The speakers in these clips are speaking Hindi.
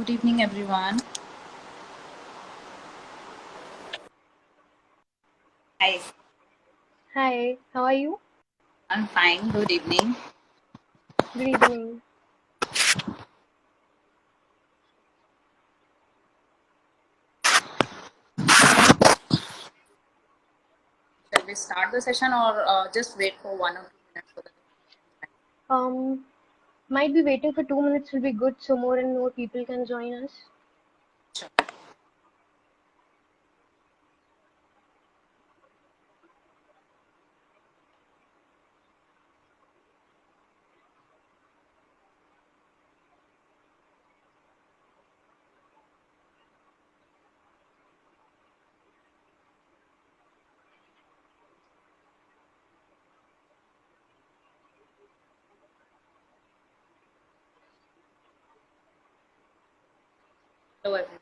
Good evening, everyone. Hi, Hi, how are you? I'm fine. Good evening. Good evening. Shall we start the session or just wait for 1 or 2 minutes for the Um, might be waiting for 2 minutes will be good so more and more people can join us. sure. Hello, everyone.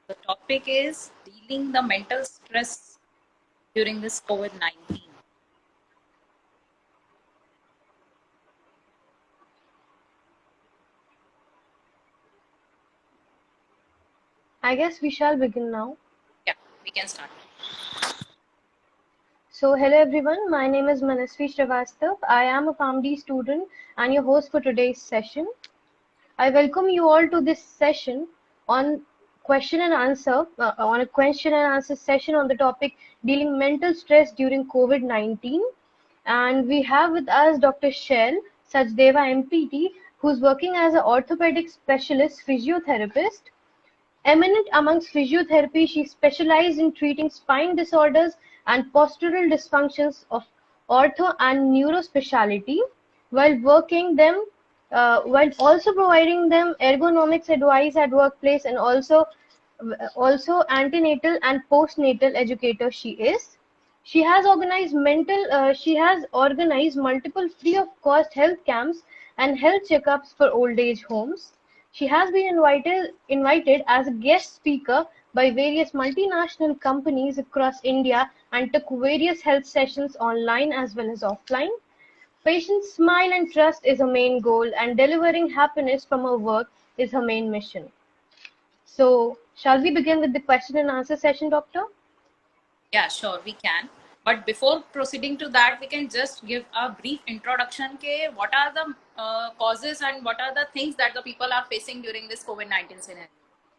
The topic is dealing the mental stress during this COVID-19. I guess we shall begin now. Yeah, we can start. So, hello everyone, my name is Manasvi Srivastav. I am a PharmD student and your host for today's session. I welcome you all to this session on on a question and answer session on the topic dealing mental stress during COVID-19. And we have with us Dr. Shell Sachdeva MPT, who's working as an orthopedic specialist physiotherapist. Eminent amongst physiotherapy, she specialized in treating spine disorders and postural dysfunctions of ortho and neurospecialty, while while also providing them ergonomics advice at workplace, and also antenatal and postnatal educator she is. She has organized multiple free of cost health camps and health checkups for old age homes. She has been invited as a guest speaker by various multinational companies across India and took various health sessions online as well as offline. Patients' smile and trust is her main goal, and delivering happiness from her work is her main mission. So, shall we begin with the question and answer session, Doctor? Yeah, sure, we can. But before proceeding to that, we can just give a brief introduction ke what are the causes and what are the things that the people are facing during this COVID-19 scenario,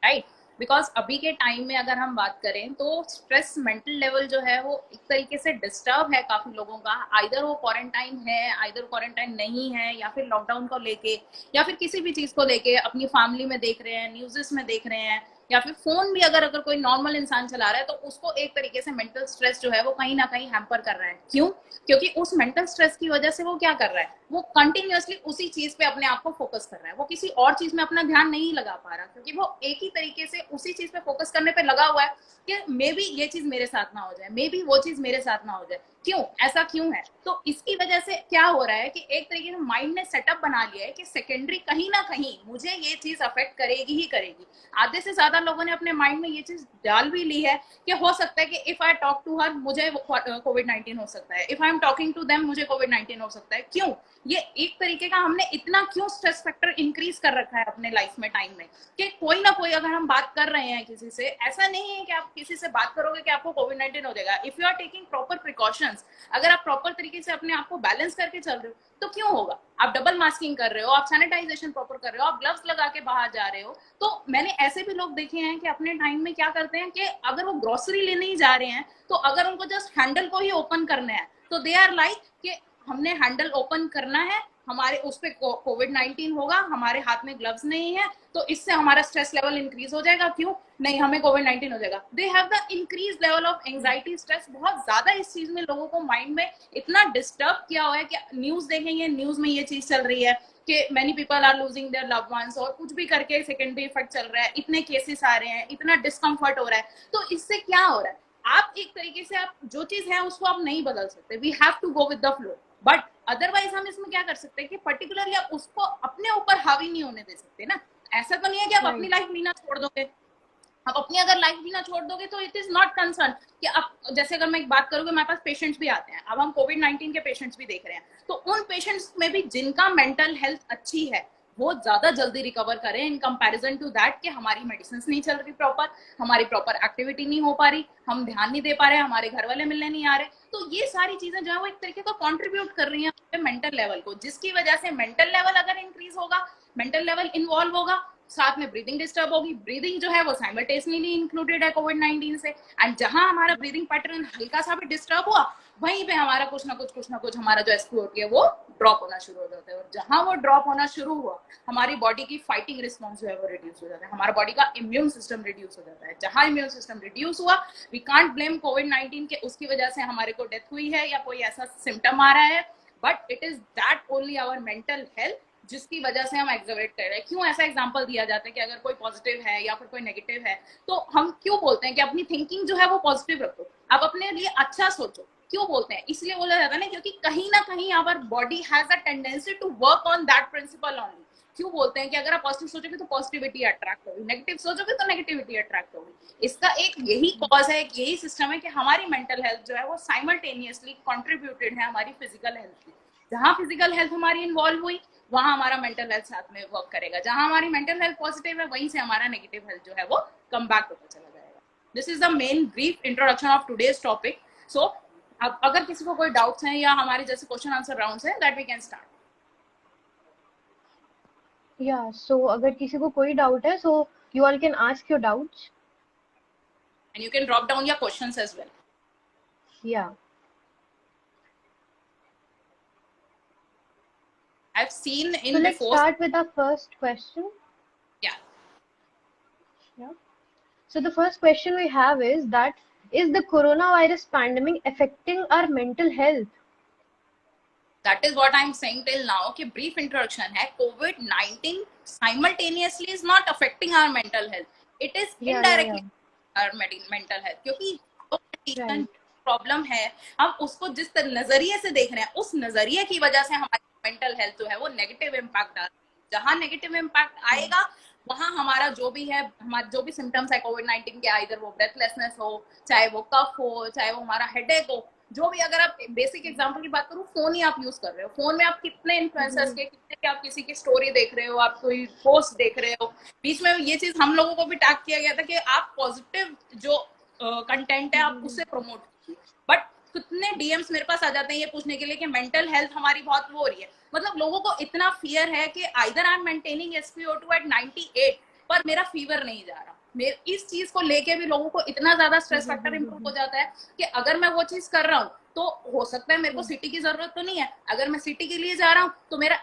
right? Because अभी के टाइम में अगर हम बात करें तो स्ट्रेस मेंटल लेवल जो है वो एक तरीके से डिस्टर्ब है काफी लोगों का, आइदर वो क्वारंटाइन है, आइदर क्वारंटाइन नहीं है, या फिर लॉकडाउन को लेके या फिर किसी भी चीज को लेके अपनी फैमिली में देख रहे हैं, न्यूज़ेस में देख रहे हैं, या फिर फोन भी अगर अगर कोई नॉर्मल इंसान चला रहा है तो उसको एक तरीके से मेंटल स्ट्रेस जो है वो कहीं ना कहीं हैम्पर कर रहा है। क्यों? क्योंकि उस मेंटल स्ट्रेस की वजह से वो क्या कर रहा है, वो कंटिन्यूअसली उसी चीज पे अपने आप को फोकस कर रहा है, वो किसी और चीज में अपना ध्यान नहीं लगा पा रहा, क्योंकि वो एक ही तरीके से उसी चीज पे फोकस करने पे लगा हुआ है कि मे बी ये चीज मेरे साथ ना हो जाए, मे बी वो चीज मेरे साथ ना हो जाए। क्यों ऐसा क्यों है? तो इसकी वजह से क्या हो रहा है कि एक तरीके से माइंड ने सेटअप बना लिया है कि सेकेंडरी कहीं ना कहीं मुझे ये चीज अफेक्ट करेगी ही करेगी। आधे से ज्यादा लोगों ने अपने माइंड में ये चीज डाल भी ली है कि हो सकता है कि if I talk to her मुझे कोविड-19 हो सकता है, if I am talking to them मुझे कोविड-19 हो सकता है। क्यों? ये एक तरीके का हमने इतना क्यों स्ट्रेस फैक्टर इंक्रीज कर रखा है अपने लाइफ में, टाइम में, कि कोई ना कोई अगर हम बात कर रहे हैं किसी से, ऐसा नहीं है कि आप किसी से बात करोगे कि आपको कोविड-19 हो जाएगा। If you are taking proper precautions, अगर आप प्रॉपर तरीके से अपने आप को बैलेंस करके चल रहे हो तो क्यों होगा? आप डबल मास्किंग कर रहे हो, आप सैनिटाइजेशन प्रॉपर कर रहे हो, आप ग्लव्स लगा के बाहर जा रहे हो। तो मैंने ऐसे भी लोग देखे हैं कि अपने टाइम में क्या करते हैं कि अगर वो ग्रोसरी लेने ही जा रहे हैं तो अगर उनको जस्ट हैंडल को ही ओपन करना है तो दे आर लाइक कि हमने हैंडल ओपन करना है, हमारे उस पर कोविड-19 होगा, हमारे हाथ में ग्लव्स नहीं है तो इससे हमारा स्ट्रेस लेवल इंक्रीज हो जाएगा। क्यों? नहीं, हमें कोविड-19 हो जाएगा। They have the increase level of anxiety, stress बहुत ज्यादा इस चीज में लोगों को माइंड में इतना डिस्टर्ब किया हुआ है कि न्यूज देखेंगे, न्यूज में ये चीज चल रही है कि many people are losing their loved ones और कुछ भी करके secondary effect चल रहा है, इतने cases आ रहे हैं, इतना discomfort हो रहा है, तो इससे क्या हो रहा है? आप एक तरीके से आप जो चीज है उसको आप नहीं बदल सकते, we have to go with the flow, but otherwise हम इसमें क्या कर सकते हैं कि पर्टिकुलरली आप उसको अपने ऊपर हावी नहीं होने दे सकते ना। ऐसा तो नहीं है कि आप अपनी लाइफ जीना छोड़ दोगे, आप अपनी अगर लाइफ जीना छोड़ दोगे तो इट इज नॉट कंसर्न कि आप, जैसे अगर मैं एक बात करूँ, हमारे पास पेशेंट्स भी आते हैं, अब हम कोविड-19 के पेशेंट्स भी देख रहे हैं, तो उन पेशेंट्स में भी जिनका मेंटल हेल्थ अच्छी है वो ज्यादा जल्दी रिकवर करें इन कंपैरिजन टू दैट कि हमारी मेडिसिन नहीं चल रही प्रॉपर, हमारी प्रॉपर एक्टिविटी नहीं हो पा रही, हम ध्यान नहीं दे पा रहे, हमारे घर वाले मिलने नहीं आ रहे। तो ये सारी चीजें जो है वो एक तरीके का कंट्रीब्यूट कर रही हैं मेंटल लेवल को, जिसकी वजह से मेंटल लेवल अगर इंक्रीज होगा, मेंटल लेवल इन्वॉल्व होगा, साथ में ब्रीदिंग डिस्टर्ब होगी, ब्रीदिंग जो है वो साइमल्टेनियसली इंक्लूडेड है कोविड-19 से, एंड जहां हमारा ब्रीदिंग पैटर्न हल्का सा भी डिस्टर्ब हुआ वहीं पे हमारा कुछ ना कुछ हमारा जो SpO2 है वो ड्रॉप होना शुरू हो जाता है, और जहां वो ड्रॉप होना शुरू हुआ हमारी बॉडी की फाइटिंग रिस्पॉन्स जो है वो रिड्यूस हो जाता है, हमारा बॉडी का इम्यून सिस्टम रिड्यूस हो जाता है। जहां इम्यून सिस्टम रिड्यूस हुआ, वी कांट ब्लेम कोविड-19 के उसकी वजह से हमारे को डेथ हुई है या कोई ऐसा सिम्टम आ रहा है, but it is that only our mental health जिसकी वजह से हम एग्जर्वेट कर रहे हैं। क्यों ऐसा एग्जांपल दिया जाता है कि अगर कोई पॉजिटिव है या फिर कोई नेगेटिव है तो हम क्यों बोलते हैं कि अपनी थिंकिंग जो है वो पॉजिटिव रखो, आप अपने लिए अच्छा सोचो, क्यों बोलते हैं? इसलिए बोला जाता है ना क्योंकि कहीं ना कहीं our body has a tendency to work on that principle only. क्यों बोलते हैं कि अगर आप पॉजिटिव सोचोगे तो पॉजिटिविटी अट्रैक्ट होगी, नेगेटिव सोचोगे तो नेगेटिविटी अट्रैक्ट होगी। इसका एक यही कॉज है, यही सिस्टम है कि हमारी मेंटल हेल्थ जो है वो साइमल्टेनियसली कंट्रीब्यूटेड है हमारी फिजिकल हेल्थ की। जहां फिजिकल हेल्थ हमारी इन्वॉल्व हुई वहां हमारा मेंटल हेल्थ साथ में वर्क करेगा, जहां हमारी मेंटल हेल्थ पॉजिटिव है वहीं से हमारा नेगेटिव हेल्थ जो है वो कम बैक होता चला जाएगा। This is the main brief introduction of today's topic. So अब अगर किसी को कोई डाउट्स हैं या हमारे जैसे क्वेश्चन आंसर राउंड्स हैं, that we can start. Yeah, so अगर किसी को कोई डाउट है, so you all can ask your doubts. And you can drop down your questions as well. Yeah. I've seen in So let's before. start with our first question. Yeah. Yeah. So the first question we have is that, is the coronavirus pandemic affecting our mental health? That is what I'm saying till now कि brief introduction है, COVID-19 simultaneously is not affecting our mental health. It is indirectly our mental health, क्योंकि प्रॉब्लम है हम उसको जिस नजरिए से देख रहे हैं उस नजरिए की वजह से हमारी मेंटल हेल्थ जो है वो नेगेटिव इम्पैक्ट डाल रही है। जहां नेगेटिव इम्पैक्ट आएगा वहां हमारा जो भी है, हमारे जो भी सिम्टम्स है कोविड-19 के, आइदर वो ब्रेथलेसनेस हो, चाहे वो कफ हो, चाहे वो हमारा हेडेक हो, जो भी, अगर आप बेसिक एग्जांपल की बात करूं, फोन ही आप यूज कर रहे हो, फोन में आप कितने इन्फ्लुएंसर्स के, कितने आप किसी की स्टोरी देख रहे हो, आप कोई पोस्ट देख रहे हो। बीच में ये चीज हम लोगों को भी टैग किया गया था कि आप पॉजिटिव जो कंटेंट है आप उससे प्रमोट कीजिए, बट कितने डीएम्स मेरे पास आ जाते हैं ये पूछने के लिए कि मेंटल हेल्थ हमारी बहुत वो हो रही है। मतलब लोगों को इतना फियर है कि either I am maintaining SpO2 at 98 पर मेरा फीवर नहीं जा रहा। इस चीज को लेके भी लोगों को इतना ज्यादा स्ट्रेस फैक्टर इंप्रूव हो जाता है कि अगर मैं वो चीज कर रहा हूँ तो हो सकता है मेरे को सिटी की जरूरत तो नहीं है, अगर मैं सिटी के लिए जा रहा हूँ तो मेरा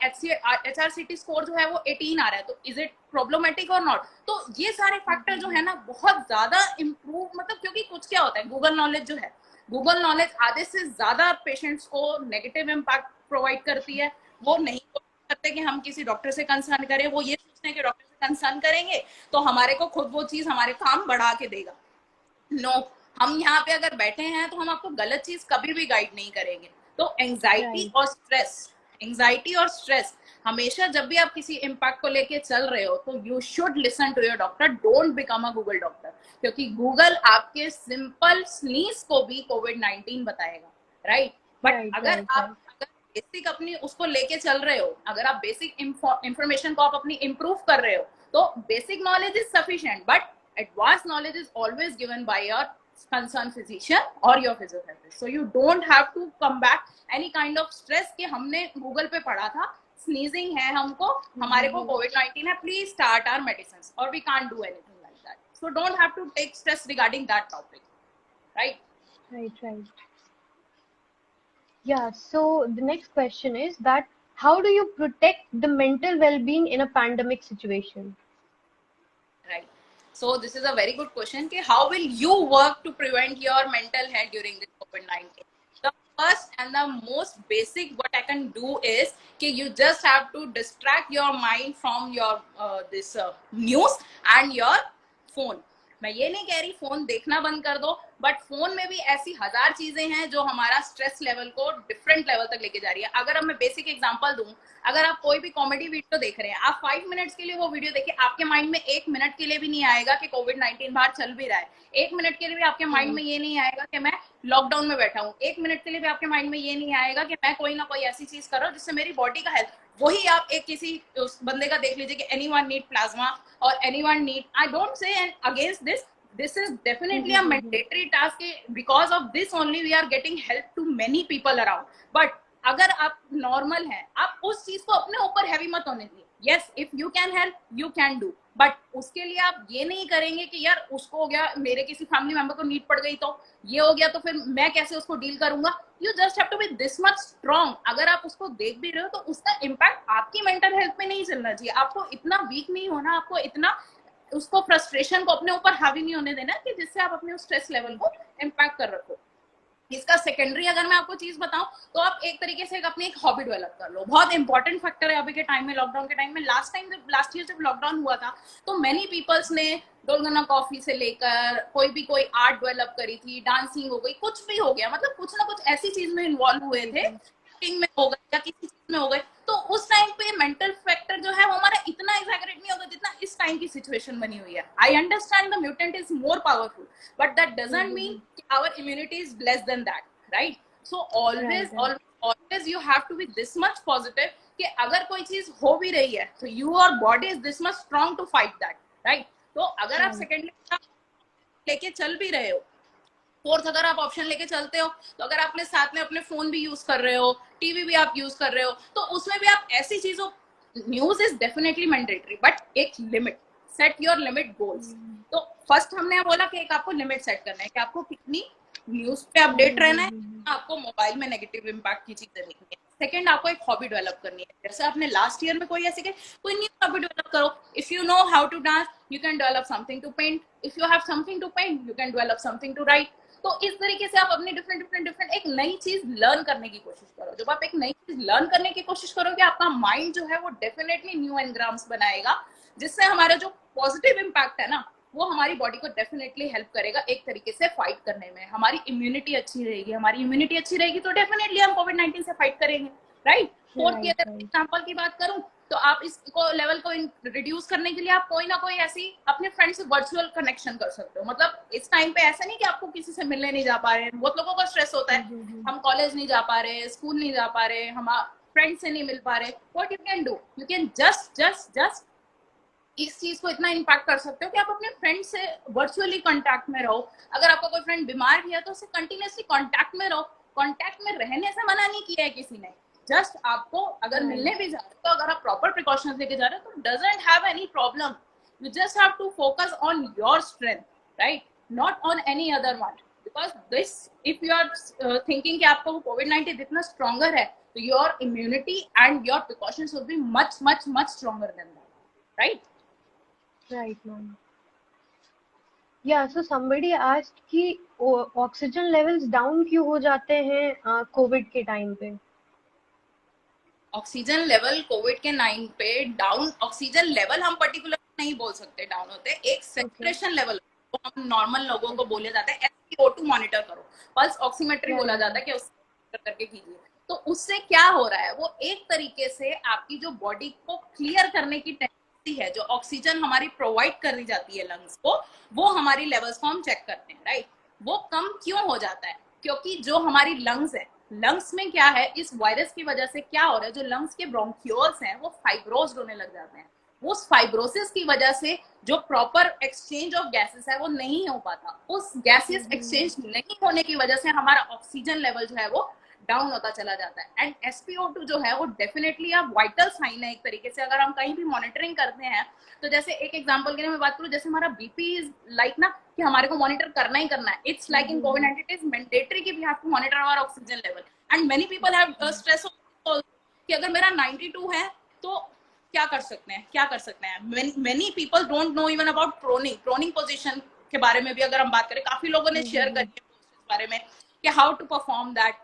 HRCT स्कोर जो है वो 18 आ रहा है, तो इज इट प्रॉब्लमेटिक और नॉट? तो ये सारे फैक्टर जो है ना बहुत ज्यादा इंप्रूव, मतलब क्योंकि कुछ क्या होता है, गूगल नॉलेज जो है, गूगल नॉलेज आधे से ज्यादा पेशेंट्स को नेगेटिव इम्पैक्ट प्रोवाइड करती है। वो नहीं करते कि हम किसी डॉक्टर से कंसर्न करें, वो ये सोचते हैं कि डॉक्टर से कंसर्न करेंगे तो हमारे को खुद वो चीज हमारे काम बढ़ा के देगा। नो, हम यहाँ पे अगर बैठे हैं तो हम आपको गलत चीज कभी भी गाइड नहीं करेंगे। तो एंजाइटी और स्ट्रेस हमेशा जब भी आप किसी इम्पैक्ट को लेके चल रहे हो तो you should listen to your doctor, don't become a Google doctor, क्योंकि गूगल आपके सिंपल स्नीज को भी कोविड-19 बताएगा, राइट? बट अगर आप बेसिक अपनी उसको लेके चल रहे हो, अगर आप बेसिक इंफॉर्मेशन को आप अपनी इंप्रूव कर रहे हो तो basic knowledge is sufficient, but advance knowledge is always given by your concerned physician or your physiotherapist. So you don't have to come back any kind of stress कि हमने गूगल पे पढ़ा था sneezing है हमको, हमारे को COVID-19 है, please start our medicines, or we can't do anything like that. So don't have to take stress regarding that topic, right? Right. Yeah, so the next question is that, how do you protect the mental well-being in a pandemic situation? Right. So this is a very good question कि how will you work to prevent your mental health during this COVID-19? The first and the most basic what I can do is कि you just have to distract your mind from your this news and your phone. मैं ये नहीं कह रही फोन देखना बंद कर दो, बट फोन में भी ऐसी हजार चीजें हैं जो हमारा स्ट्रेस लेवल को डिफरेंट लेवल तक लेके जा रही है. अगर अब मैं बेसिक एग्जांपल दूं, अगर आप कोई भी कॉमेडी वीडियो देख रहे हैं, आप 5 मिनट्स के लिए वो वीडियो देखिए, आपके माइंड में 1 मिनट के लिए भी नहीं आएगा कि कोविड-19 बाहर चल भी रहा है. 1 मिनट के लिए भी आपके माइंड में ये नहीं आएगा कि मैं लॉकडाउन में बैठा हूँ. 1 मिनट के लिए भी आपके माइंड में ये नहीं आएगा कि मैं कोई ना कोई ऐसी चीज कर रहा हूँ जिससे मेरी बॉडी का हेल्थ. वही आप एक किसी उस बंदे का देख लीजिए कि एनीवन नीड प्लाज्मा और anyone need, I don't say and against this is definitely a mandatory task. Because of this only we are getting help to many people around. But अगर आप नॉर्मल हैं, आप उस चीज को अपने ऊपर हैवी मत होने दीजिए. yes, if you can help you can do, but उसके लिए आप ये नहीं करेंगे कि यार उसको हो गया, मेरे किसी फैमिली मेंबर को नीड पड़ गई तो ये हो गया, तो फिर मैं कैसे उसको डील करूंगा. You just have to be this much strong. अगर आप उसको देख भी रहे हो तो उसका इम्पैक्ट आपकी मेंटल हेल्थ में नहीं चलना चाहिए. आपको इतना वीक नहीं होना, आपको इतना उसको फ्रस्ट्रेशन को अपने ऊपर हावी नहीं होने देना कि जिससे आप अपने स्ट्रेस लेवल को इम्पैक्ट कर रखो. इसका सेकेंडरी अगर मैं आपको चीज बताऊं तो आप एक तरीके से अपनी एक हॉबी डेवलप कर लो. बहुत इंपॉर्टेंट फैक्टर है अभी के टाइम में, लॉकडाउन के टाइम में. लास्ट ईयर जब लॉकडाउन हुआ था तो मेनी पीपल्स ने डोलगना कॉफी से लेकर कोई आर्ट डेवलप करी थी, डांसिंग हो गई, कुछ भी हो गया, मतलब कुछ ना कुछ ऐसी चीज में इन्वॉल्व हुए थे, में हो गए या किसी चीज में हो गए. तो उस टाइम पे मेंटल फैक्टर जो है वो हमारा इतना एग्जैगरेट नहीं होगा जितना इस टाइम की सिचुएशन बनी हुई है. I understand the mutant is more powerful, but that doesn't mean our immunity is less than that, right. So always you have to be this much positive कि अगर कोई चीज हो भी रही है तो your body is this much strong to fight that, right. तो अगर आप सेकेंड लेके चल भी रहे हो, फोर्थ अगर आप ऑप्शन लेके चलते हो, तो अगर आपने साथ में अपने फोन भी यूज कर रहे हो, टीवी भी आप यूज कर रहे हो, तो उसमें भी आप ऐसी चीजों, news is definitely mandatory but एक limit, set your limit goals. तो फर्स्ट हमने बोला कि एक आपको लिमिट सेट करना है कि आपको कितनी न्यूज पे अपडेट रहना है, आपको मोबाइल में नेगेटिव इम्पैक्ट की चीजें देखनी है. सेकंड, आपको एक हॉबी डेवलप करनी है. जैसे आपने लास्ट ईयर में कोई ऐसी कोई न्यू हॉबी डेवलप करो. If you know how to dance you can develop something to paint. If you have something to paint you can develop something to write. तो इस तरीके से आप अपनी डिफरेंट एक नई चीज लर्न करने की कोशिश करो. जब आप एक नई चीज लर्न करने की कोशिश करोगे, आपका माइंड जो है वो डेफिनेटली न्यू एनग्राम्स बनाएगा, जिससे हमारा जो पॉजिटिव इम्पैक्ट है ना, वो हमारी बॉडी को डेफिनेटली हेल्प करेगा एक तरीके से फाइट करने में. हमारी इम्यूनिटी अच्छी रहेगी, हमारी इम्यूनिटी अच्छी रहेगी तो डेफिनेटली हम कोविड-19 से फाइट करेंगे, राइट. फोर्थ की अगर एग्जांपल की बात करूं तो आप इसको लेवल को रिड्यूस करने के लिए आप कोई ना कोई ऐसी अपने फ्रेंड से वर्चुअल कनेक्शन कर सकते हो. मतलब इस टाइम पे ऐसा नहीं कि आपको किसी से मिलने नहीं जा पा रहे हैं. बहुत लोगों का स्ट्रेस होता है, हम कॉलेज नहीं जा पा रहे, स्कूल नहीं जा पा रहे, हम फ्रेंड से नहीं मिल पा रहे. What you can do, you can just इस चीज को इतना इम्पैक्ट कर सकते हो कि आप अपने फ्रेंड से वर्चुअली कांटेक्ट में रहो. अगर आपका कोई फ्रेंड बीमार भी है तो उससे कंटिन्यूअसली कांटेक्ट में रहो. कांटेक्ट में रहने से मना नहीं किया है किसी ने. जस्ट आपको अगर मिलने भी जा रहे हो तो अगर आप प्रॉपर प्रिकॉशंस लेके जा रहे हो तो doesn't have any problem. You just have to focus on your strength, right, not on any other one. Because this if you are thinking कि आपको कोविड-19 इतना स्ट्रॉन्गर है तो your immunity and your precautions will be much much much stronger than that, right. Right, ma'am. Yeah, so somebody asked कि ऑक्सीजन लेवल्स डाउन क्यों हो जाते हैं कोविड के टाइम पे. ऑक्सीजन लेवल कोविड के 9 पे डाउन, ऑक्सीजन लेवल हम पर्टिकुलर नहीं बोल सकते डाउन होते, एक सैचुरेशन लेवल तो हम नॉर्मल लोगों को बोले जाता है SpO2 मॉनिटर करो, पल्स ऑक्सीमेट्री बोला जाता है कि उसको करके कीजिए. तो उससे क्या हो रहा है, वो एक तरीके से आपकी जो बॉडी को क्लियर करने की है, जो ऑक्सीजन हमारी प्रोवाइड करी जाती है लंग्स को, वो हमारी लेवल्स को हम चेक करते हैं, राइट. वो कम क्यों हो जाता है, क्योंकि जो हमारी लंग्स है, लंग्स में क्या है, इस वायरस की वजह से क्या हो रहा है, जो लंग्स के ब्रोंक्यूल्स हैं वो फाइब्रोज्ड होने लग जाते हैं. उस फाइब्रोसिस की वजह से जो प्रॉपर एक्सचेंज ऑफ गैसेस है वो नहीं हो पाता. उस गैसेस एक्सचेंज नहीं होने की वजह से हमारा ऑक्सीजन लेवल जो है वो डाउन होता चला जाता है. एंड SpO2 जो है वो डेफिनेटली अब वाइटल साइन है एक तरीके से. अगर हम कहीं भी मॉनिटरिंग करते हैं तो जैसे एक एग्जांपल के लिए मैं बात करूं, जैसे हमारा बीपी इज लाइक ना कि हमारे को मॉनिटर करना ही करना है. इट्स लाइक इन कोविड-19 इट इज मैंडेटरी कि we have to monitor our oxygen level. And many people have stress कि अगर मेरा 92 है तो क्या कर सकते हैं. Many people don't know even about proning position के बारे में भी अगर हम बात करें, काफी लोगों ने शेयर करी है इस बारे में कि how to perform that.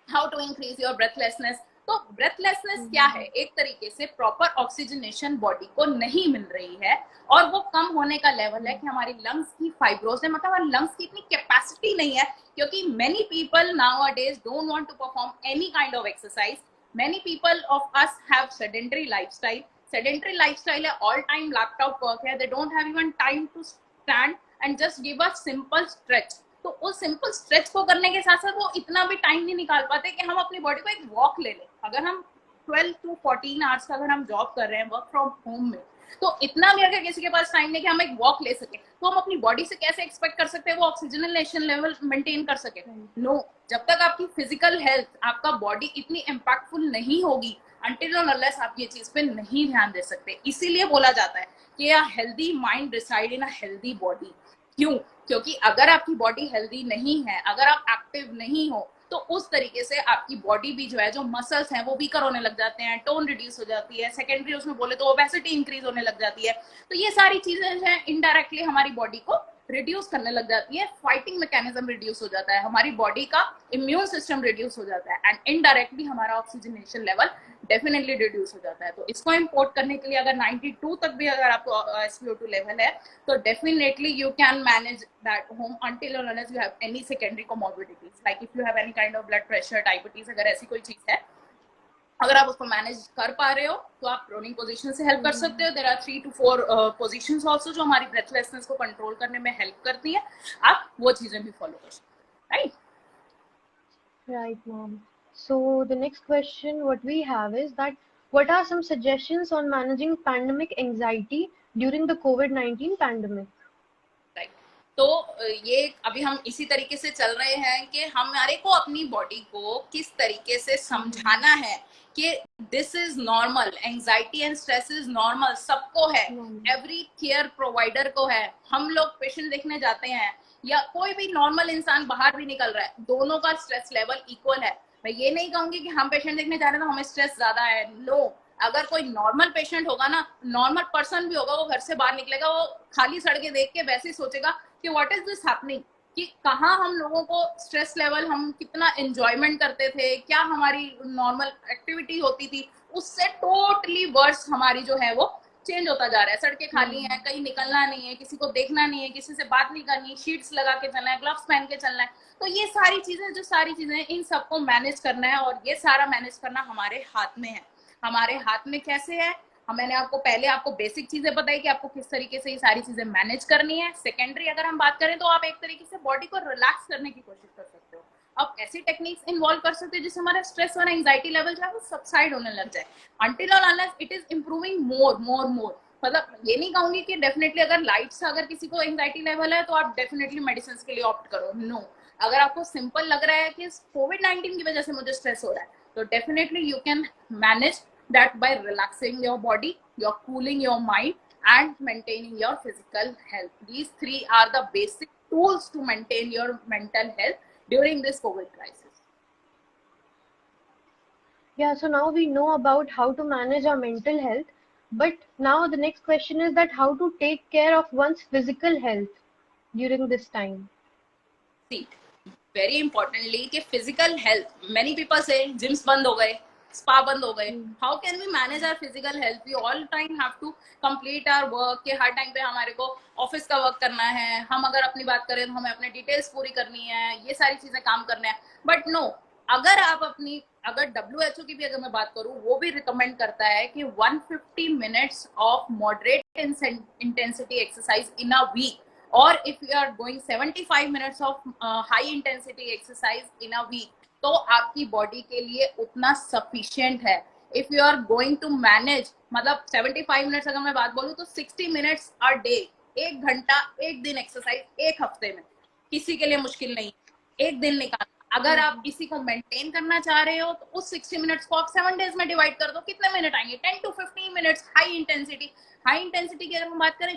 How to increase your breathlessness. तो ब्रेथलेसनेस क्या है, एक तरीके से प्रॉपर ऑक्सीजनेशन बॉडी को नहीं मिल रही है और वो कम होने का लेवल है कि हमारी लंग्स की फाइब्रोज है, मतलब हमारी लंग्स की इतनी कैपेसिटी नहीं है, क्योंकि many people nowadays don't want to perform any kind of exercise. Many people of us have sedentary lifestyle, sedentary lifestyle है, ऑल टाइम लैपटॉप वर्क है, they don't have even time to stand and just give a simple stretch. तो उस सिंपल स्ट्रेच को करने के साथ साथ वो इतना भी टाइम नहीं निकाल पाते कि हम अपनी बॉडी को एक वॉक ले लें। अगर हम 12 to 14 आवर्स का अगर हम जॉब कर रहे हैं वर्क फ्रॉम होम में, तो इतना भी अगर किसी के पास टाइम नहीं कि हम एक वॉक ले सके, तो हम अपनी बॉडी से कैसे एक्सपेक्ट कर सकते हैं वो ऑक्सीजनेशन लेवल मेंटेन कर सके? नो, जब तक आपकी फिजिकल हेल्थ, आपका बॉडी इतनी इम्पैक्टफुल नहीं होगी, until and unless आप ये चीज पे नहीं ध्यान दे सकते। इसीलिए बोला जाता है कि a healthy mind reside in a healthy body। क्यों? क्योंकि अगर आपकी बॉडी हेल्दी नहीं है, अगर आप एक्टिव नहीं हो, तो उस तरीके से आपकी बॉडी भी जो है, जो मसल्स हैं वो वीकर होने लग जाते हैं, टोन रिड्यूस हो जाती है, सेकेंडरी उसमें बोले तो ओबेसिटी इंक्रीज होने लग जाती है। तो ये सारी चीजें जो है इनडायरेक्टली हमारी बॉडी को रिड्यूस करने लग जाती है, फाइटिंग मैकेनिज्म रिड्यूस हो जाता है, हमारी बॉडी का इम्यून सिस्टम रिड्यूस हो जाता है एंड इनडायरेक्टली हमारा ऑक्सीजनेशन लेवल डेफिनेटली रिड्यूस हो जाता है। तो इसको इम्पोर्ट करने के लिए अगर 92 तक भी अगर आपको SpO2 लेवल है, तो definitely you can manage that home until or unless you have any secondary comorbidities, like if you have any kind of blood pressure, diabetes, अगर ऐसी कोई चीज है, अगर आप उसको मैनेज कर पा रहे हो तो आप प्रोनिंग पोजीशन से हेल्प कर सकते हो। There are 3 to 4 positions also जो हमारी ब्रेथलेसनेस को कंट्रोल करने में हेल्प करती है, आप वो चीजें भी फॉलो कर सकते हो, right? Right, mom. So the next question what we have is that what are some suggestions on managing pandemic anxiety during the COVID-19 pandemic? Right. तो ये अभी हम इसी तरीके से चल रहे हैं कि हमारे को अपनी बॉडी को किस तरीके से समझाना है कि this is normal, anxiety and stress is normal, सबको है, एवरी केयर प्रोवाइडर को है। हम लोग पेशेंट देखने जाते हैं या कोई भी नॉर्मल इंसान बाहर भी निकल रहा है, दोनों का स्ट्रेस लेवल इक्वल है। मैं ये नहीं कहूंगी कि हम पेशेंट देखने जा रहे हैं तो हमें स्ट्रेस ज्यादा है, नो। अगर कोई नॉर्मल पेशेंट होगा ना, नॉर्मल पर्सन भी होगा, वो घर से बाहर निकलेगा, वो खाली सड़कें देख के वैसे ही सोचेगा कि व्हाट इज दिस हैपनिंग, कि कहाँ हम लोगों को स्ट्रेस लेवल, हम कितना एंजॉयमेंट करते थे, क्या हमारी नॉर्मल एक्टिविटी होती थी, उससे टोटली वर्स हमारी जो है वो चेंज होता जा रहा है। सड़कें खाली हैं, कहीं निकलना नहीं है, किसी को देखना नहीं है, किसी से बात नहीं करनी, शीट्स लगा के चलना है, ग्लव्स पहन के चलना है। तो ये सारी चीजें, जो सारी चीजें, इन सबको मैनेज करना है और ये सारा मैनेज करना हमारे हाथ में है। हमारे हाथ में कैसे है? मैंने आपको पहले आपको बेसिक चीजें बताई कि आपको किस तरीके से ये सारी चीजें मैनेज करनी है। सेकेंडरी अगर हम बात करें तो आप एक तरीके से बॉडी को रिलैक्स करने की कोशिश कर सकते हो, आप ऐसी टेक्निक्स इन्वॉल्व कर सकते हो जिससे हमारा स्ट्रेस और एंजाइटी लेवल जो है वो सबसाइड होने लग जाए, until और अनलेस इट इज इम्प्रूविंग मोर। मतलब ये नहीं कहूंगी कि डेफिनेटली अगर लाइट सा अगर किसी को एंजाइटी लेवल है तो आप डेफिनेटली मेडिसिन के लिए ऑप्ट करो, नो। अगर आपको सिंपल लग रहा है कि कोविड-19 की वजह से मुझे स्ट्रेस हो रहा है, तो definitely you can manage that by relaxing your body, you're cooling your mind and maintaining your physical health. These three are the basic tools to maintain your mental health during this COVID crisis. Yeah, so now we know about how to manage our mental health, but now the next question is that how to take care of one's physical health during this time. See, very importantly कि physical health, many people say gyms बंद हो गए, स्पा बंद हो गए, how can we manage our physical health? We all time have to complete our work, के हर टाइम पे हमारे को ऑफिस का वर्क करना है, हम अगर अपनी बात करें तो हमें अपने डिटेल्स पूरी करनी है, ये सारी चीजें काम करने हैं। बट नो, अगर आप अपनी, अगर WHO की भी अगर मैं बात करूं, वो भी रिकमेंड करता है कि 150 minutes of moderate intensity exercise in a week, और if you are going 75 minutes of high intensity exercise in a week, तो आपकी बॉडी के लिए उतना सफिशिएंट है। If you are going to manage, मतलब 75 मिनट्स अगर मैं बात बोलूं तो 60 मिनट्स अ डे, 1 घंटा एक दिन एक्सरसाइज एक हफ्ते में किसी के लिए मुश्किल नहीं, एक दिन निकाल। अगर आप इसी को मेंटेन करना चाह रहे हो तो उस 60 मिनट्स को आप 7 डेज में डिवाइड कर दो, कितने मिनट आएंगे? 10 to 15 minutes high intensity. High intensity की अगर हम बात करें,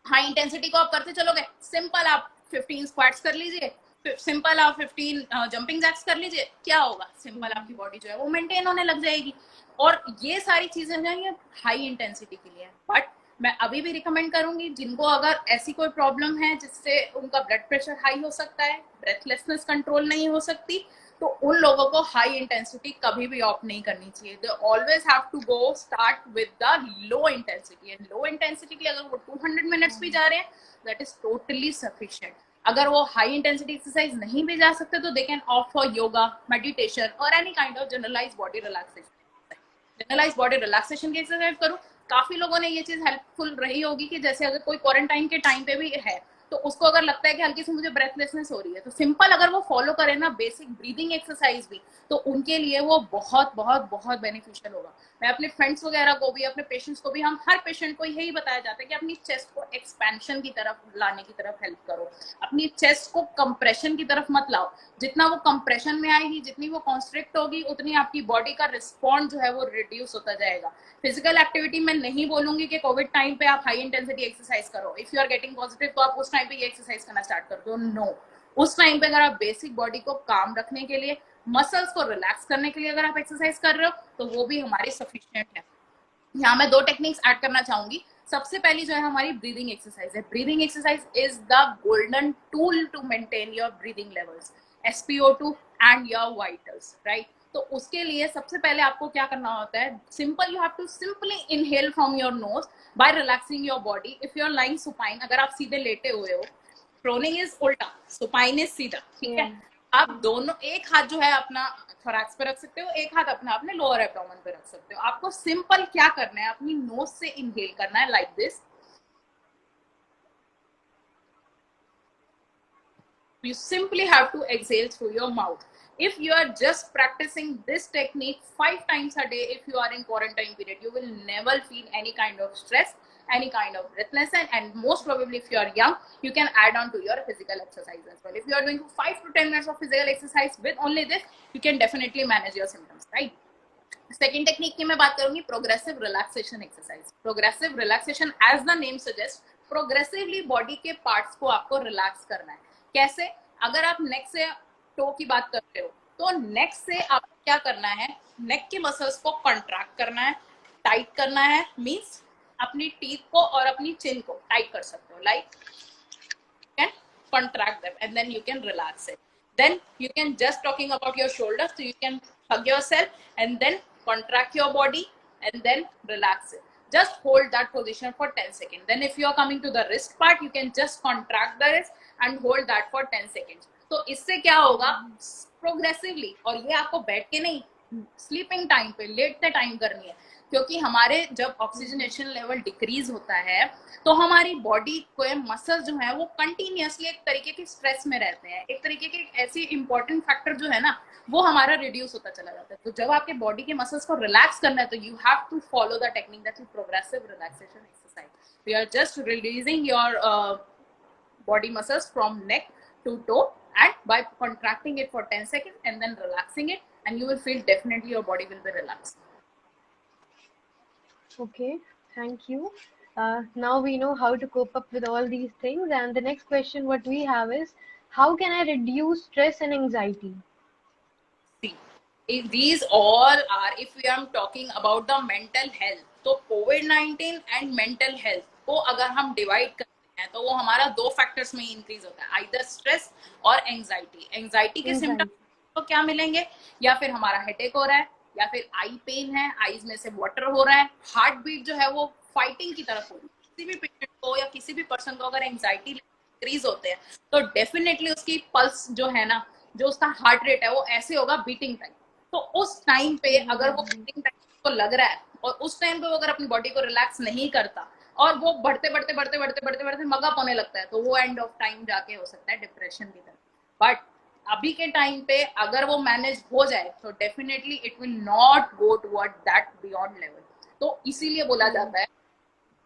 हाई इंटेंसिटी को आप करते चलोगे, सिंपल आप 15 स्क्वाट्स कर लीजिए, सिंपल आप 15 जंपिंग जैक्स कर लीजिए, क्या होगा? सिंपल आपकी बॉडी जो है वो मेंटेन होने लग जाएगी। और ये सारी चीजें जो है हाई इंटेंसिटी के लिए। बट मैं अभी भी रिकमेंड करूंगी, जिनको अगर ऐसी कोई प्रॉब्लम है जिससे उनका ब्लड प्रेशर हाई हो सकता है, ब्रेथलेसनेस कंट्रोल नहीं हो सकती, तो उन लोगों को हाई इंटेंसिटी कभी भी ऑप्ट नहीं करनी चाहिए. They always have to go start with the low intensity, and low intensity के लिए अगर वो 200 मिनट्स भी जा रहे हैं, दैट इज टोटली सफिशिएंट. अगर वो हाई इंटेंसिटी एक्सरसाइज नहीं भी जा सकते तो they can opt for yoga, meditation और any kind of generalize body relaxation. Generalize body relaxation की एक्सरसाइज करो. काफी लोगों ने ये चीज हेल्पफुल रही होगी कि जैसे अगर कोई क्वारंटाइन के टाइम पे भी है तो उसको अगर लगता है कि हल्की सी मुझे ब्रेथलेसनेस हो रही है, तो सिंपल अगर वो फॉलो करे ना बेसिक ब्रीदिंग एक्सरसाइज भी, तो उनके लिए वो बहुत बहुत बहुत बेनिफिशियल होगा. मैं अपने फ्रेंड्स वगैरह को भी, अपने पेशेंट्स को भी, हम हर पेशेंट को यही बताया जाता है कि अपनी चेस्ट को एक्सपेंशन की तरफ लाने की तरफ हेल्प करो. अपनी चेस्ट को कंप्रेशन की तरफ मत लाओ. जितना वो कंप्रेशन में आएगी, जितनी वो कॉन्स्ट्रिक्ट होगी, उतनी आपकी बॉडी का रिस्पॉन्ड जो है वो रिड्यूस होता जाएगा. फिजिकल एक्टिविटी मैं नहीं बोलूंगी कि कोविड टाइम पे आप हाई इंटेंसिटी एक्सरसाइज करो. If you are getting positive तो आप उस टाइम पे ये एक्सरसाइज करना स्टार्ट कर दो. नो, उस टाइम पे अगर आप बेसिक बॉडी को काम रखने के लिए, मसल्स को रिलैक्स करने के लिए अगर आप एक्सरसाइज कर रहे हो, तो वो भी हमारी सफिशिएंट है. यहाँ मैं 2 टेक्निक्स ऐड करना चाहूंगी. सबसे पहली जो है हमारी ब्रीदिंग एक्सरसाइज है. Breathing exercise is the golden tool to maintain your breathing levels, SpO2 and your vitals, right. तो उसके लिए सबसे पहले आपको क्या करना होता है, simple, you have to simply inhale from your nose by relaxing your body. If you are lying supine, अगर आप सीधे लेटे हुए हो, प्रोनिंग इज उल्टा, सुपाइन इज सीधा, ठीक है. आप दोनों, एक हाथ जो है अपना थोरैक्स पे रख सकते हो, एक हाथ अपना अपने लोअर एब्डोमेन पे रख सकते हो. आपको सिंपल क्या करना है, अपनी नोज से इनहेल करना है like this. You simply have to exhale through your mouth. If you are just practicing this technique 5 times a day, if you are in quarantine period, you will never feel any kind of stress, any kind of breathlessness, and most probably if you are young, you can add on to your physical exercise as well. If you are doing 5 to 10 minutes of physical exercise with only this, you can definitely manage your symptoms, right? Second technique की मैं बात करूंगी, progressive relaxation exercise. Progressive relaxation, as the name suggest, progressively body के पार्ट्स को आपको रिलैक्स करना है. कैसे? अगर आप नेक से टो की बात करते हो, तो नेक से आपको क्या करना है, नेक के मसल्स को कंट्रैक्ट करना है, टाइट करना है. मींस अपनी टीथ को और अपनी चिन को टाइट कर सकते हो, like can contract them and then you can relax it. Then you can, just talking about your shoulders, so you can hug yourself and then contract your body and then relax it. Just hold that position for 10 seconds. Then if you are coming to the wrist part, you can just contract the wrist and hold that for 10 seconds. तो इससे क्या होगा, प्रोग्रेसिवली, और ये आपको बैठ के नहीं, स्लीपिंग टाइम पे, लेटते टाइम करनी है. क्योंकि हमारे जब ऑक्सीजनेशन लेवल डिक्रीज होता है तो हमारी बॉडी को मसल जो है वो कंटिन्यूअसली एक तरीके के स्ट्रेस में रहते हैं. एक तरीके के ऐसी इंपॉर्टेंट फैक्टर जो है ना, वो हमारा रिड्यूस होता चला जाता है. तो जब आपके बॉडी के मसल्स को रिलैक्स करना है, तो you have to follow the technique that is progressive relaxation exercise. We are just releasing your body muscles from neck to toe, and by contracting it for 10 seconds and then relaxing it, and you will feel definitely your body will be relaxed. Okay, thank you. Now we know how to cope up with all these things, and the next question what we have is, how can I reduce stress and anxiety? See, if these all are, if we are talking about the mental health, तो COVID-19 and mental health को अगर हम डिवाइड करते हैं तो वो हमारा 2 फैक्टर्स में इंक्रीज होता है, आइदर स्ट्रेस और एंजाइटी. एंजाइटी के सिम्टम्स तो क्या मिलेंगे, या फिर हमारा हेडेक हो रहा है, या फिर आई पेन है, आईज में से वाटर हो रहा है, हार्ट बीट जो है वो फाइटिंग की तरफ हो रही है. किसी भी पेशेंट को या किसी भी पर्सन को अगर एंजाइटी इंक्रीज होते हैं तो डेफिनेटली उसकी पल्स जो है ना, जो उसका हार्ट रेट है वो ऐसे होगा, बीटिंग टाइम. तो उस टाइम पे अगर वो बीटिंग टाइम को लग रहा है और उस टाइम पे वो अगर अपनी बॉडी को रिलैक्स नहीं करता और वो बढ़ते बढ़ते बढ़ते बढ़ते बढ़ते बढ़ते मगअप होने लगता है, तो वो एंड ऑफ टाइम जाके हो सकता है डिप्रेशन की तरफ. बट अभी के टाइम पे अगर वो मैनेज हो जाए तो definitely it will not go toward that beyond level. तो इसीलिए बोला जाता है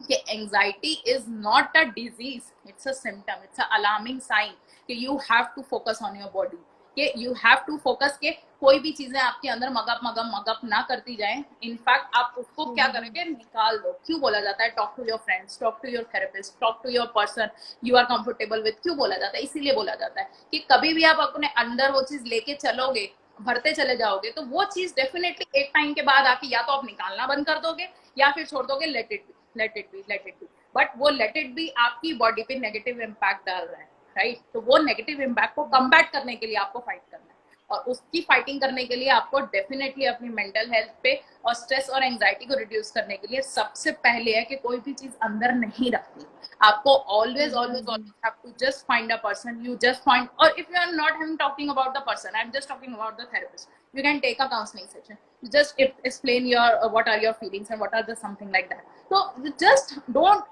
कि anxiety is not a disease, it's a symptom, it's a alarming sign कि you have to focus on your body, कि यू हैव टू फोकस के कोई भी चीजें आपके अंदर मगअप ना करती जाएं. इनफैक्ट आप उसको क्या करेंगे, निकाल दो. क्यों बोला जाता है talk to your friends, talk to your therapist, talk to your person you are comfortable with. क्यों बोला जाता है, इसीलिए बोला जाता है कि कभी भी आप अपने अंदर वो चीज लेके चलोगे, भरते चले जाओगे, तो वो चीज डेफिनेटली एक टाइम के बाद आके या तो आप निकालना बंद कर दोगे या फिर छोड़ दोगे, let it be, let it be, let it be. But वो लेट इट बी आपकी बॉडी पे नेगेटिव इम्पैक्ट डाल रहा है, राइट. तो वो नेगेटिव इम्पैक्ट को कम्बैट करने के लिए आपको फाइट करना है. और उसकी फाइटिंग करने के लिए आपको डेफिनेटली अपनी मेंटल हेल्थ पे और स्ट्रेस और एंजाइटी को रिड्यूस करने के लिए सबसे पहले है कि कोई भी चीज अंदर नहीं रखनी. आपको always always always have to just find a person. You just find, or if you are not even talking about the person, I'm just talking about the therapist, you can take a counseling session. You just explain your what are your feelings and what are the something like that. So just don't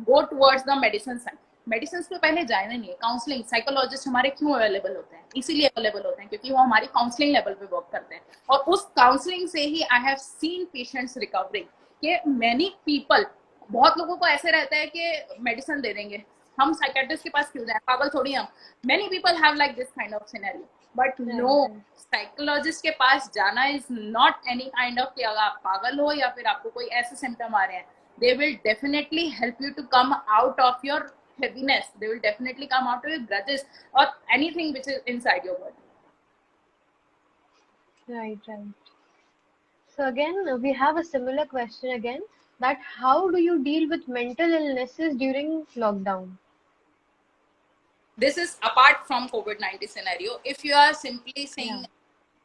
go towards the medicine side. Medicine पे पहले जाना नहीं है. काउंसलिंग साइकोलॉजिस्ट हमारे क्यों अवेलेबल होते हैं? इसीलिए अवेलेबल होते हैं क्योंकि वो हमारी काउंसलिंग लेवल पे वर्क करते हैं, और उस काउंसलिंग से ही I have seen patients recovering. कि मैनी पीपल, बहुत लोगों को ऐसे रहता है कि मेडिसिन दे देंगे, हम साइकेट्रिस्ट के पास क्यों जाए, पागल थोड़ी हम. Many people have like this kind of scenario, but no, psychologist के पास जाना is not any kind of कि अगर आप पागल हो या फिर आपको कोई ऐसे सिम्टम आ रहे हैं. They will definitely help you to come out of your heaviness. They will definitely come out of your grudges or anything which is inside your body. Right, right. So again, we have a similar question again, that how do you deal with mental illnesses during lockdown? This is apart from COVID-19 scenario. If you are simply saying,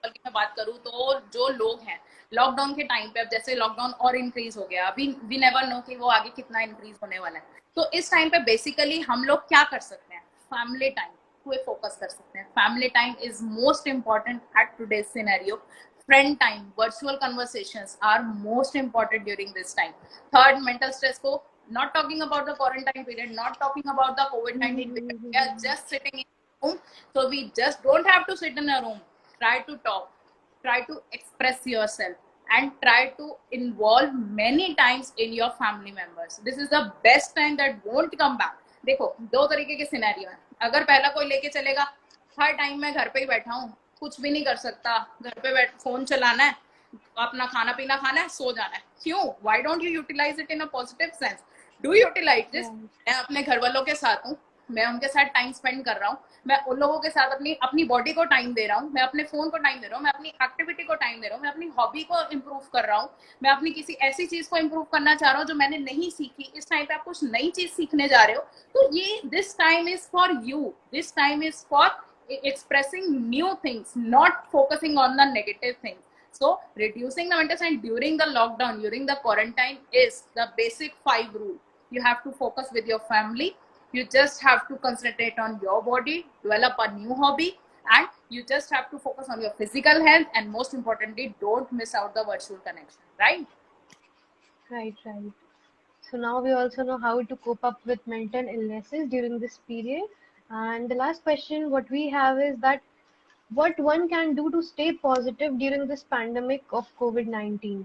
की मैं बात करूँ तो जो लोग हैं लॉकडाउन के टाइम पे, अब जैसे लॉकडाउन और इंक्रीज हो गया, अभी वी नेवर नो कि वो आगे कितना इंक्रीज होने वाला है. तो इस टाइम पे बेसिकली हम लोग क्या कर सकते हैं? फैमिली टाइम पे फोकस कर सकते हैं. Family time is most important at today's scenario. Friend time, virtual conversations are most important during this time. Third, mental stress को, not talking about the quarantine period, not talking about the COVID-19 period, we are just sitting in a room, so we just don't have to sit in a room. Try to talk, try to express yourself and try to involve many times in your family members. This is the best time that won't come back. देखो, दो तरीके के सिनेरियो हैं. अगर पहला कोई लेके चलेगा, हर टाइम मैं घर पे ही बैठा हूँ, कुछ भी नहीं कर सकता, घर पे बैठ फोन चलाना है, अपना खाना पीना खाना है, सो जाना है. क्यों? Why don't you utilize it in a positive sense? Do utilize this. मैं अपने घर वालों के साथ हूँ, मैं उनके साथ टाइम स्पेंड कर रहा हूँ, मैं उन लोगों के साथ अपनी बॉडी को टाइम दे रहा हूँ, मैं अपने फोन को टाइम दे रहा हूँ, मैं अपनी एक्टिविटी को टाइम दे रहा हूँ, मैं अपनी हॉबी को इम्प्रूव कर रहा हूँ, मैं अपनी किसी ऐसी चीज को इम्प्रूव करना चाह रहा हूँ जो मैंने नहीं सीखी. इस टाइम पे आप कुछ नई चीज सीखने जा रहे हो, तो ये this time is for you. This time is for expressing new things, not focusing on the negative things. So reducing the mental strain during the lockdown, during the quarantine is the basic 5 rule. You have to focus with your family. You just have to concentrate on your body, develop a new hobby, and you just have to focus on your physical health, and most importantly, don't miss out the virtual connection, right? Right, right. So now we also know how to cope up with mental illnesses during this period. And the last question what we have is that what one can do to stay positive during this pandemic of COVID-19.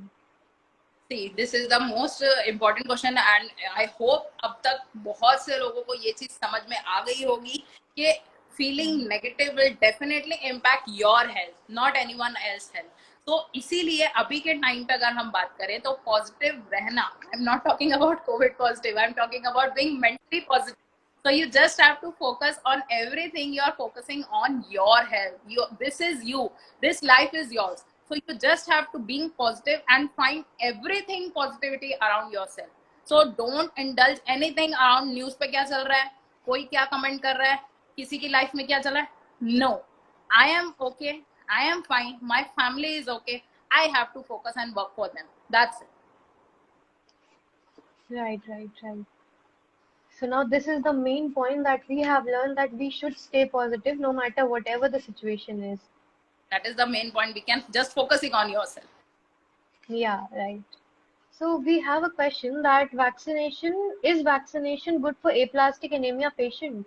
See, this is the most important question, and I hope अब तक बहुत से लोगों को ये चीज समझ में आ गई होगी कि feeling negative will definitely impact your health, not anyone else health. तो इसीलिए अभी के टाइम पे अगर हम बात करें तो पॉजिटिव रहना, I am not talking about Covid positive, I am talking about being mentally positive. So you just have to focus on everything. You are focusing on your health. This is you. This life is yours. So you just have to being positive and find everything positivity around yourself. So don't indulge anything around news पे क्या चल रहा है, कोई क्या कमेंट कर रहा है, किसी की लाइफ में क्या चल रहा है. No, I am okay. I am fine. My family is okay. I have to focus and work for them. That's it. Right, right, right. So now this is the main point that we have learned, that we should stay positive no matter whatever the situation is. That is the main point. We can just focusing on yourself. Yeah, right. So we have a question that is vaccination good for aplastic anemia patient?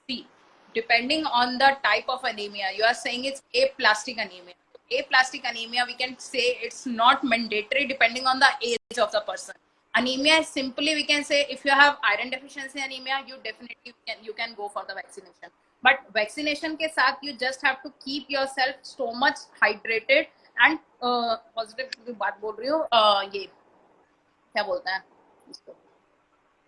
See, depending on the type of anemia, you are saying it's aplastic anemia. Aplastic anemia, we can say it's not mandatory depending on the age of the person. Anemia is simply, we can say, if you have iron deficiency anemia, you definitely you can go for the vaccination. But vaccination के साथ you just have to keep yourself so much hydrated and positive बात बोल रही हूँ, ये क्या बोलते हैं इसको,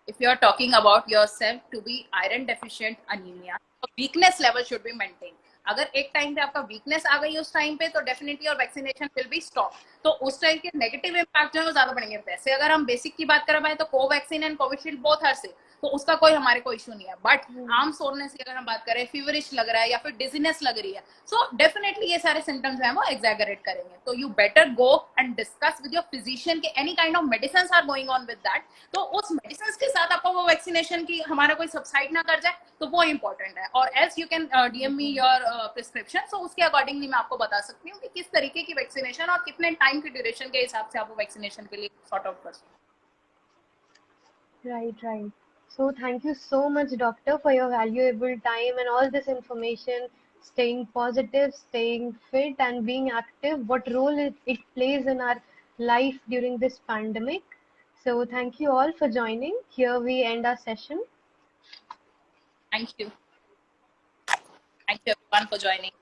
if you are talking about yourself to be iron deficient anemia, weakness level should be maintained. अगर एक टाइम पे आपका वीकनेस आ गई उस टाइम पे, तो definitely your vaccination will be stop. तो उस टाइम के नेगेटिव इम्पैक्ट जो है वो ज्यादा बढ़ेंगे। वैसे अगर हम बेसिक की बात कर पाए तो Covaxin and Covishield both are safe, तो उसका कोई हमारे को इशू नहीं है। बट आर्म सोरनेस की अगर हम बात करें, फीवरिश लग रहा है या फिर डिजीनेस लग रही है, सो डेफिनेटली ये सारे सिम्टम्स है वो एग्जैगरेट करेंगे। तो you better go and discuss with your physician के any kind of medicine are going on with that. तो उस मेडिसिन के साथ आपको वो वैक्सीनेशन की हमारा कोई सबसाइड ना कर जाए, तो वो इंपॉर्टेंट है। और else you can DM me your prescription, so उसके अकॉर्डिंगली मैं आपको बता सकती हूँ कि किस तरीके की वैक्सीनेशन और कितने टाइम की ड्यूरेशन के हिसाब से आप वो वैक्सीनेशन के लिए सॉर्ट आउट कर सकते हैं। Right, right. So thank you so much, doctor, for your valuable time and all this information. Staying positive, staying fit, and being active. What role it plays in our life during this pandemic. So thank you all for joining. Here we end our session. Thank you. Thank you everyone for joining.